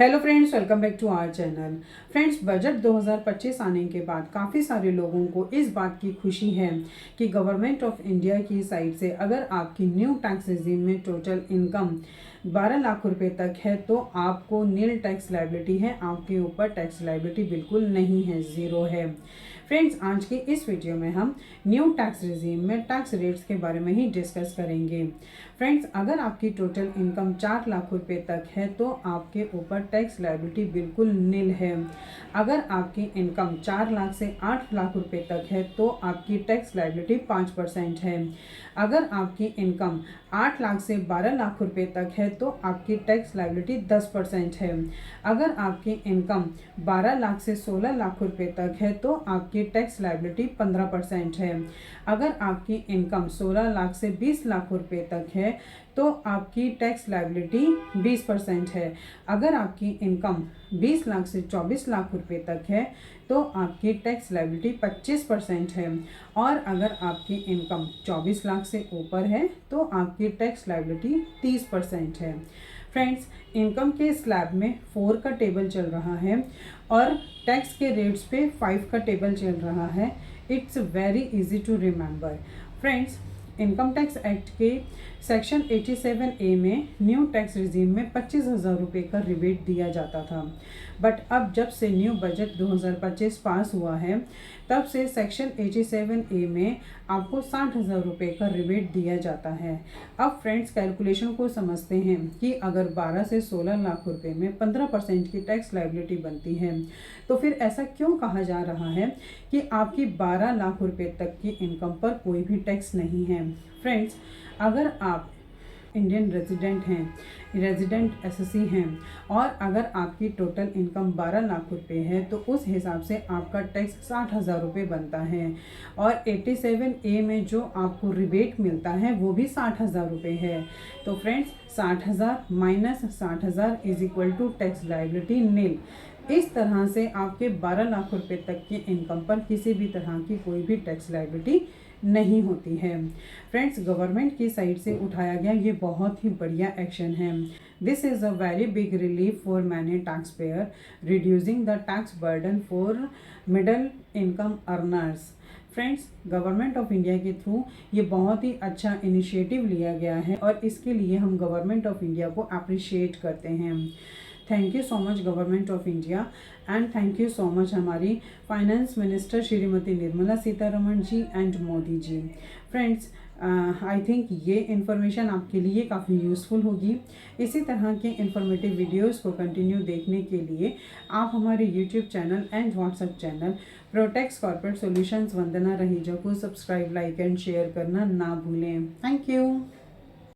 Hello friends, welcome back to our channel. Friends, budget 2025 आने के बाद काफ़ी सारे लोगों को इस बात की खुशी है कि गवर्नमेंट ऑफ इंडिया की साइड से अगर आपकी न्यू टैक्स रेजिम में टोटल इनकम 12 लाख रुपए तक है तो आपको नील टैक्स लायबिलिटी है, आपके ऊपर टैक्स लायबिलिटी बिल्कुल नहीं है, ज़ीरो है। फ्रेंड्स, आज की इस वीडियो में हम न्यू टैक्स रेजिम में टैक्स रेट्स के बारे में ही डिस्कस करेंगे। फ्रेंड्स, अगर आपकी टोटल इनकम 4 लाख रुपए तक है तो आपके ऊपर टैक्स लायबिलिटी बिल्कुल नील है। अगर आपकी इनकम 4 लाख से 8 लाख रुपए तक है तो आपकी टैक्स लायबिलिटी 5% है। अगर आपकी इनकम 8 लाख से 12 लाख रुपए तक है तो आपकी टैक्स लायबिलिटी 10% है। अगर आपकी इनकम 12 लाख से 16 लाख रुपए तक है तो आपकी टैक्स लायबिलिटी 15% है। अगर आपकी इनकम 16 लाख से 20 लाख रुपए तक है तो आपकी टैक्स लायबिलिटी 20% है। अगर आपकी इनकम 20 लाख से 24 लाख रुपए तक है तो आपकी टैक्स लायबिलिटी 25% है। और अगर आपकी इनकम 24 लाख से ऊपर है तो आपकी टैक्स लायबिलिटी 30% है। फ्रेंड्स, इनकम के स्लैब में 4 का टेबल चल रहा है और टैक्स के रेट्स पे 5 का टेबल चल रहा है। It's very easy to remember. Friends, income tax act के सेक्शन 87A में न्यू टैक्स रिजीम में 25,000 रुपये का रिबेट दिया जाता था, बट अब जब से न्यू बजट 2025 पास हुआ है तब से सेक्शन 87A में आपको 60,000 रुपये का रिबेट दिया जाता है। अब फ्रेंड्स, कैलकुलेशन को समझते हैं कि अगर 12 से 16 लाख रुपए में 15% की टैक्स लायबिलिटी बनती है तो फिर ऐसा क्यों कहा जा रहा है कि आपकी 12 लाख रुपए तक की इनकम पर कोई भी टैक्स नहीं है। फ्रेंड्स, अगर आप इंडियन रेजिडेंट एसएससी हैं और अगर आपकी टोटल इनकम 12 लाख रुपए है तो उस हिसाब से आपका टैक्स 60,000 रुपये बनता है। और 87A में जो आपको रिबेट मिलता है वो भी 60,000 रुपये है। तो friends, 60,000 minus 60,000 is equal to tax liability nil. इस तरह से आपके 12 लाख रुपए तक की इनकम पर किसी भी तरह की कोई भी टैक्स लायबिलिटी नहीं होती है। फ्रेंड्स, गवर्नमेंट की साइड से उठाया गया ये बहुत ही बढ़िया एक्शन है। This is a very big relief for many tax payer, reducing the tax burden for middle income earners. Friends, government of India के थ्रू ये बहुत ही अच्छा इनिशिएटिव लिया गया है और इसके लिए हम गवर्नमेंट ऑफ इंडिया को अप्रिशिएट करते हैं। Thank you so much government of India and thank you so much हमारी finance minister Shrimati Nirmala Sitharaman ji and Modi ji. Friends, I think ये इन्फॉर्मेशन आपके लिए काफ़ी यूज़फुल होगी। इसी तरह के इन्फॉर्मेटिव वीडियोस को कंटिन्यू देखने के लिए आप हमारे YouTube channel and WhatsApp channel Protex corporate solutions Vandana Raheja को सब्सक्राइब, लाइक एंड शेयर करना ना भूलें। Thank you.